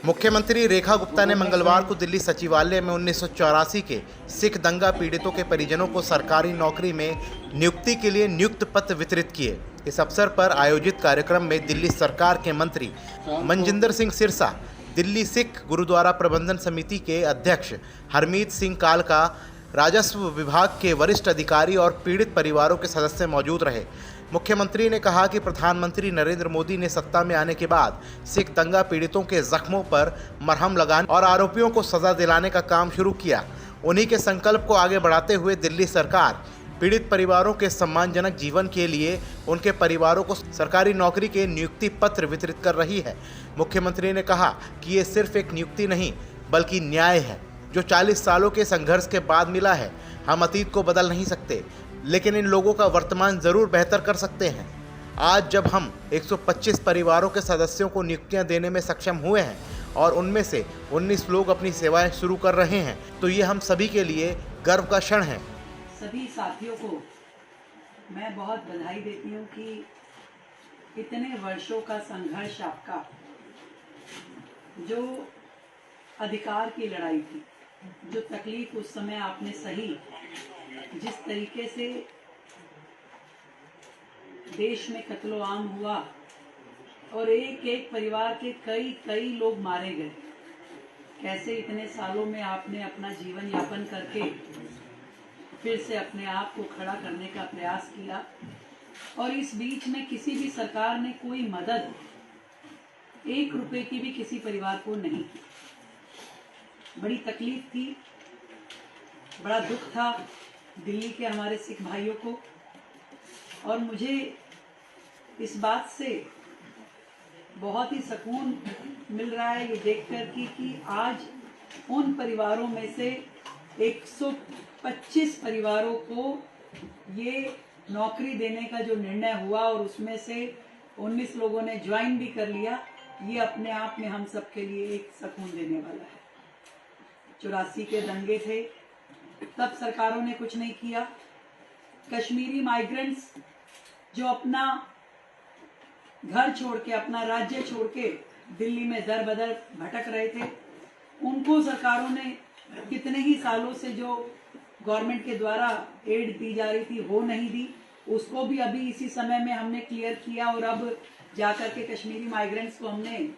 मुख्यमंत्री रेखा गुप्ता ने मंगलवार को दिल्ली सचिवालय में 1984 के सिख दंगा पीड़ितों के परिजनों को सरकारी नौकरी में नियुक्ति के लिए नियुक्त पत्र वितरित किए। इस अवसर पर आयोजित कार्यक्रम में दिल्ली सरकार के मंत्री मनजिंदर सिंह सिरसा, दिल्ली सिख गुरुद्वारा प्रबंधन समिति के अध्यक्ष हरमीत सिंह कालका, राजस्व विभाग के वरिष्ठ अधिकारी और पीड़ित परिवारों के सदस्य मौजूद रहे। मुख्यमंत्री ने कहा कि प्रधानमंत्री नरेंद्र मोदी ने सत्ता में आने के बाद सिख दंगा पीड़ितों के जख्मों पर मरहम लगाने और आरोपियों को सजा दिलाने का काम शुरू किया। उन्हीं के संकल्प को आगे बढ़ाते हुए दिल्ली सरकार पीड़ित परिवारों के सम्मानजनक जीवन के लिए उनके परिवारों को सरकारी नौकरी के नियुक्ति पत्र वितरित कर रही है। मुख्यमंत्री ने कहा कि ये सिर्फ एक नियुक्ति नहीं बल्कि न्याय है जो 40 सालों के संघर्ष के बाद मिला है। हम अतीत को बदल नहीं सकते, लेकिन इन लोगों का वर्तमान जरूर बेहतर कर सकते हैं। आज जब हम 125 परिवारों के सदस्यों को नियुक्तियां देने में सक्षम हुए हैं और उनमें से 19 लोग अपनी सेवाएं शुरू कर रहे हैं, तो ये हम सभी के लिए गर्व का क्षण है। सभी साथियों को मैं बहुत बधाई देती हूँ कि इतने वर्षों का संघर्ष आपका, जो अधिकार की लड़ाई थी, जो तकलीफ उस समय आपने सही, जिस तरीके से देश में कत्लो आम हुआ और एक एक परिवार के कई लोग मारे गए, कैसे इतने सालों में आपने अपना जीवन यापन करके फिर से अपने आप को खड़ा करने का प्रयास किया। और इस बीच में किसी भी सरकार ने कोई मदद 1 रुपए की भी किसी परिवार को नहीं की। बड़ी तकलीफ थी, बड़ा दुख था दिल्ली के हमारे सिख भाइयों को। और मुझे इस बात से बहुत ही सुकून मिल रहा है ये देखकर कि आज उन परिवारों में से 125 परिवारों को ये नौकरी देने का जो निर्णय हुआ और उसमें से 19 लोगों ने ज्वाइन भी कर लिया, ये अपने आप में हम सब के लिए एक सुकून देने वाला है। 84 के दंगे थे, तब सरकारों ने कुछ नहीं किया। कश्मीरी माइग्रेंट्स जो अपना घर छोड़ के, अपना राज्य छोड़ के दिल्ली में दर बदर भटक रहे थे, उनको सरकारों ने कितने ही सालों से जो गवर्नमेंट के द्वारा एड दी जा रही थी वो नहीं दी, उसको भी अभी इसी समय में हमने क्लियर किया। और अब जाकर के कश्मीरी माइग्रेंट्स को हमने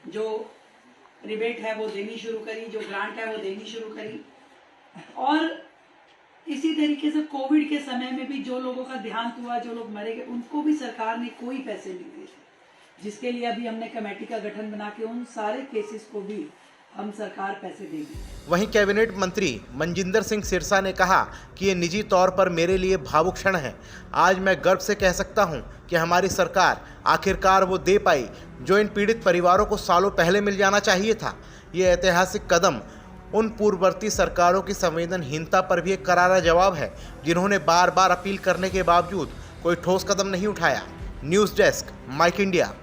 जो रिबेट है वो देनी शुरू करी, जो ग्रांट है वो देनी शुरू करी। और इसी तरीके से कोविड के समय में भी जो लोगों का देहांत हुआ, जो लोग मरे गए, उनको भी सरकार ने कोई पैसे नहीं दिए, जिसके लिए अभी हमने कमेटी का गठन बना के उन सारे केसेस को भी हम सरकार पैसे देगी। वहीं कैबिनेट मंत्री मनजिंदर सिंह सिरसा ने कहा कि ये निजी तौर पर मेरे लिए भावुक क्षण है। आज मैं गर्व से कह सकता हूं कि हमारी सरकार आखिरकार वो दे पाई जो इन पीड़ित परिवारों को सालों पहले मिल जाना चाहिए था। ये ऐतिहासिक कदम उन पूर्ववर्ती सरकारों की संवेदनहीनता पर भी एक करारा जवाब है, जिन्होंने बार बार अपील करने के बावजूद कोई ठोस कदम नहीं उठाया। News desk, mic India.